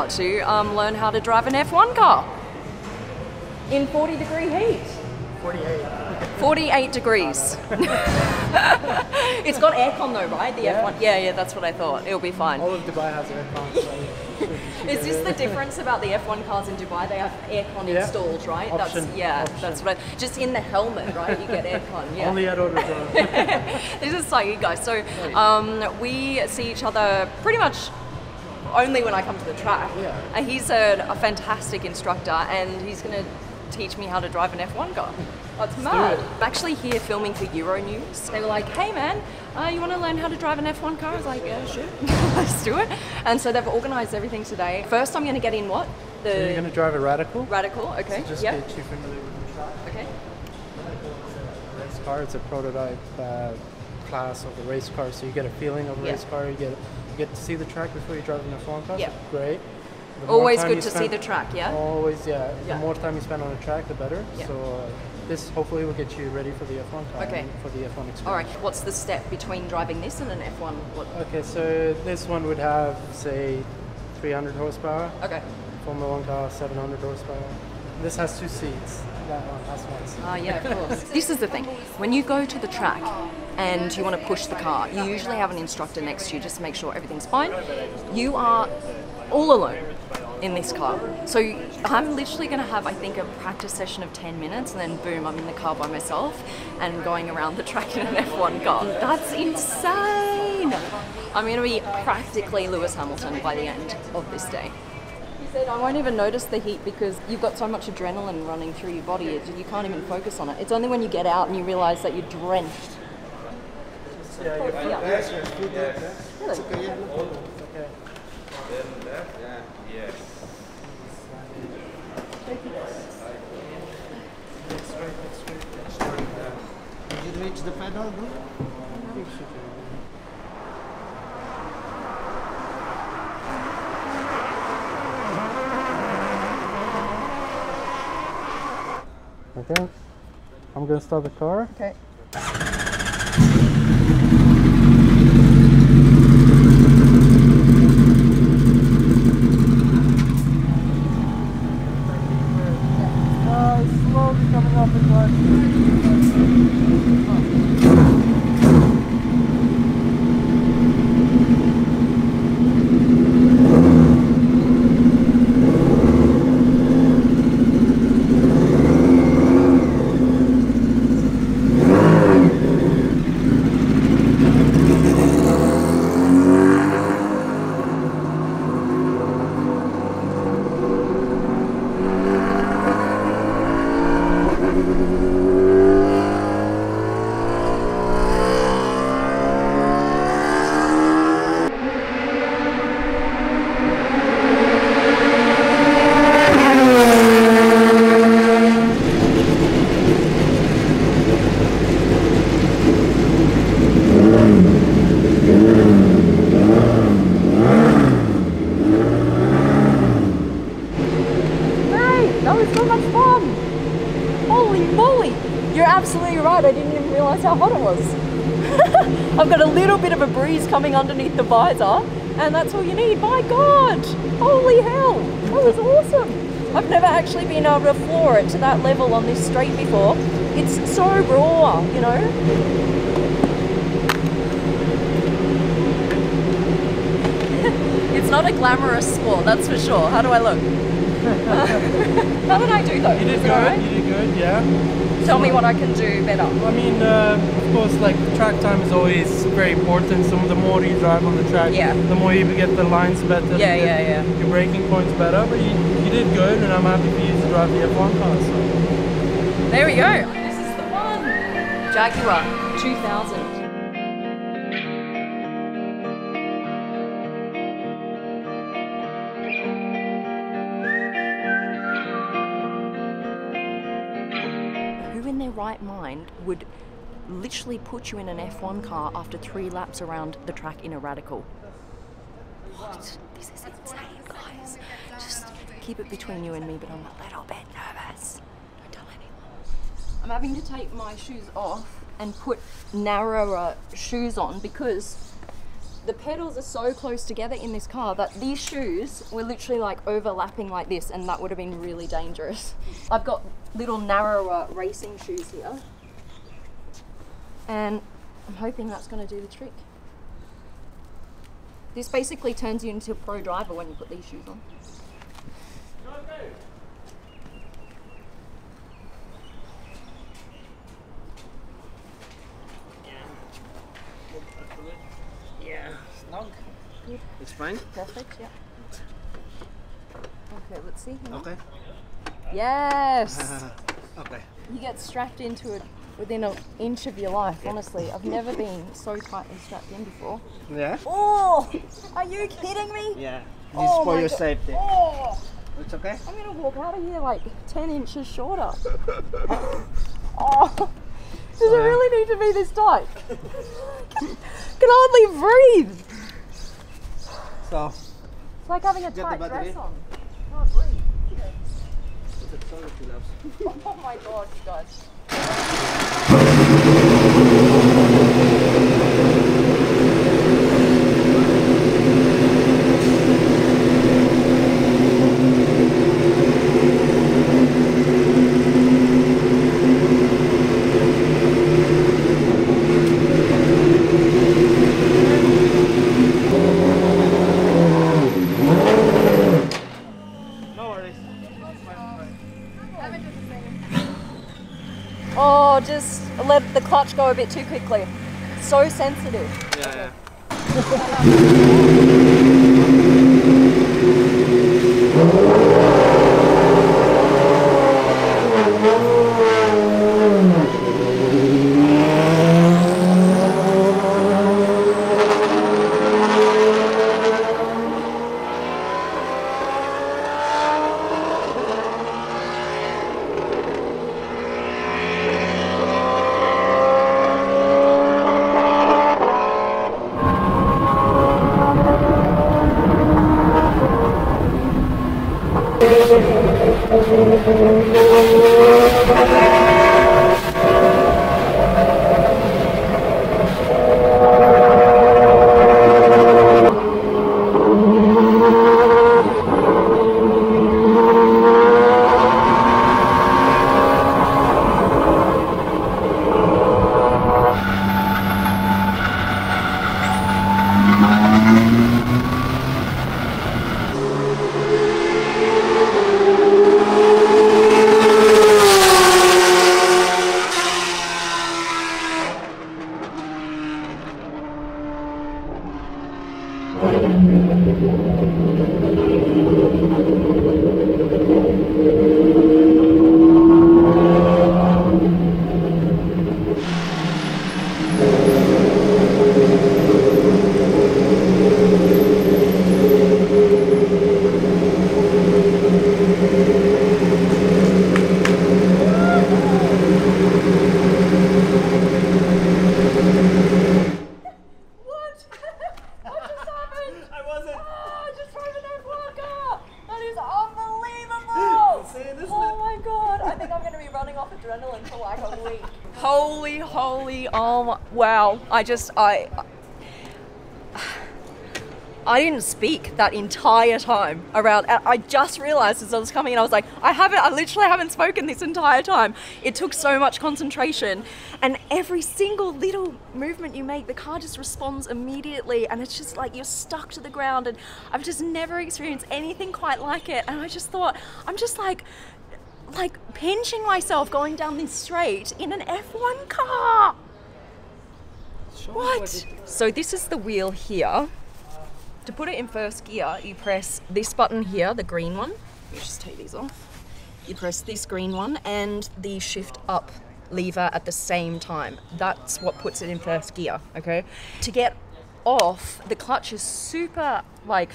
about to learn how to drive an F1 car in 40-degree heat. 48 degrees. It's got aircon though, right? The F1. Yeah, that's what I thought. It'll be fine. All of Dubai has aircon. So is this the difference about the F1 cars in Dubai? They have aircon installed, right? Option. That's what just in the helmet, right? You get aircon. Yeah. Only at Autodrome. This is Saeed, guys. So we see each other pretty much only when I come to the track. Yeah. And he's a fantastic instructor, and he's going to teach me how to drive an F1 car. That's mad. I'm actually here filming for Euronews. They were like, hey man, you want to learn how to drive an F1 car? I was like, yeah, sure, let's do it. And so they've organised everything today. First I'm going to get in what? So you're going to drive a Radical. Radical, okay. So just get you familiar with the track. Okay. It's a race car, it's a prototype class of a race car, so you get a feeling of a race car, you get to see the track before you drive an F1 car, so great. Always good to see the track, yeah? Always, yeah. The more time you spend on the track, the better. Yeah. So this hopefully will get you ready for the F1 car, and for the F1 experience. All right, what's the step between driving this and an F1? Okay, so this one would have, say, 300 horsepower. Okay. Formula 1 car, 700 horsepower. This has 2 seats. That one has 1 seat. Yeah, of course. This is the thing. When you go to the track and you want to push the car, you usually have an instructor next to you just to make sure everything's fine. You are all alone in this car. So I'm literally going to have, I think, a practice session of 10 minutes and then boom, I'm in the car by myself and going around the track in an F1 car. That's insane! I'm going to be practically Lewis Hamilton by the end of this day. He said, I won't even notice the heat because you've got so much adrenaline running through your body, you can't even focus on it. It's only when you get out and you realise that you're drenched. Yeah, you're fine. Yes, you're good there. It's okay, yeah. Okay. Yes. Did you reach the pedal, bro? Okay, I'm gonna start the car. Okay. Slowly coming up in black. Absolutely right, I didn't even realise how hot it was. I've got a little bit of a breeze coming underneath the visor, and that's all you need. My God! Holy hell! That was awesome! I've never actually been able to floor it to that level on this straight before. It's so raw, you know? It's not a glamorous sport, that's for sure. How do I look? How did I do though? You did good, right? You did good, yeah. Tell me what I can do better. I mean, of course, like track time is always very important. So the more you drive on the track, the more you get the lines better. Your braking points better. But you did good, and I'm happy for you to drive the F1 car. So. There we go. This is the one. Jaguar 2000. Right mind would literally put you in an F1 car after 3 laps around the track in a Radical. What? This is insane, guys. Just keep it between you and me, but I'm a little bit nervous. Don't tell anyone. I'm having to take my shoes off and put narrower shoes on because the pedals are so close together in this car that these shoes were literally like overlapping like this, and that would have been really dangerous. I've got little narrower racing shoes here, and I'm hoping that's going to do the trick. This basically turns you into a pro driver when you put these shoes on. Yeah, snug. Good. It's fine? Perfect, yeah. Okay, let's see. Okay. Yes! Okay. You get strapped into it within an inch of your life, honestly. I've never been so tightly strapped in before. Yeah? Oh! Are you kidding me? Yeah. This is for your safety. Oh! It's okay? I'm gonna walk out of here like 10 inches shorter. Oh! Does it really need to be this tight? Can hardly breathe. So, it's like having a tight dress on. Can't breathe. Oh my god, you guys. Oh, just let the clutch go a bit too quickly. So sensitive. yeah. Holy, oh wow. I didn't speak that entire time around. I just realized as I was coming in, I was like, I literally haven't spoken this entire time. It took so much concentration, and every single little movement you make, the car just responds immediately, and it's just like you're stuck to the ground, and I've just never experienced anything quite like it. And I just thought, I'm just like pinching myself going down this straight in an F1 car. What? So this is the wheel here. To put it in first gear, you press this button here, the green one. Let me just take these off. You press this green one and the shift up lever at the same time. That's what puts it in first gear, okay? To get off, the clutch is super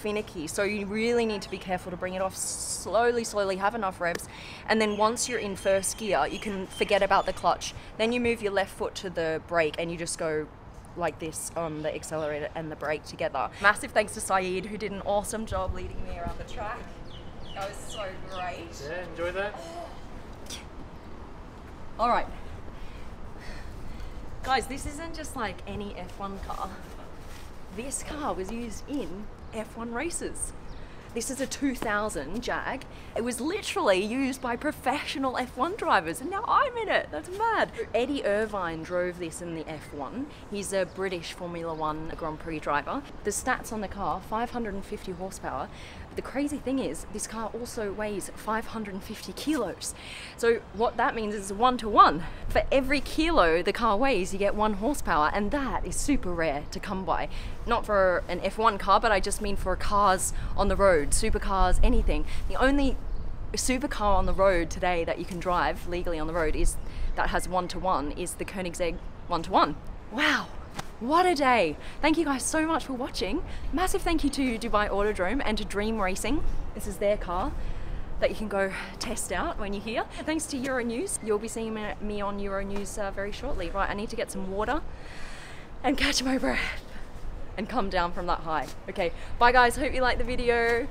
finicky, so you really need to be careful to bring it off slowly, have enough revs, and then once you're in first gear, you can forget about the clutch. Then you move your left foot to the brake and you just go like this on the accelerator and the brake together. Massive thanks to Saeed, who did an awesome job leading me around the track. That was so great. Yeah, enjoy that. All right. Guys, this isn't just like any F1 car. this car was used in F1 races. This is a 2000 Jag. It was literally used by professional F1 drivers, and now I'm in it. That's mad. Eddie Irvine drove this in the F1. He's a British Formula One Grand Prix driver. The stats on the car, 550 horsepower. But the crazy thing is, this car also weighs 550 kilos. So what that means is 1-to-1. For every kilo the car weighs, you get 1 horsepower, and that is super rare to come by. Not for an F1 car, but I just mean for cars on the road, supercars, anything. The only supercar on the road today that you can drive legally on the road is that has 1-to-1 is the Koenigsegg 1-to-1. Wow. What a day. Thank you guys so much for watching. Massive thank you to Dubai Autodrome and to Dream Racing. This is their car that you can go test out when you're here. Thanks to Euronews. You'll be seeing me on Euronews very shortly. Right, I need to get some water and catch my breath and come down from that high. Okay, bye guys, hope you liked the video.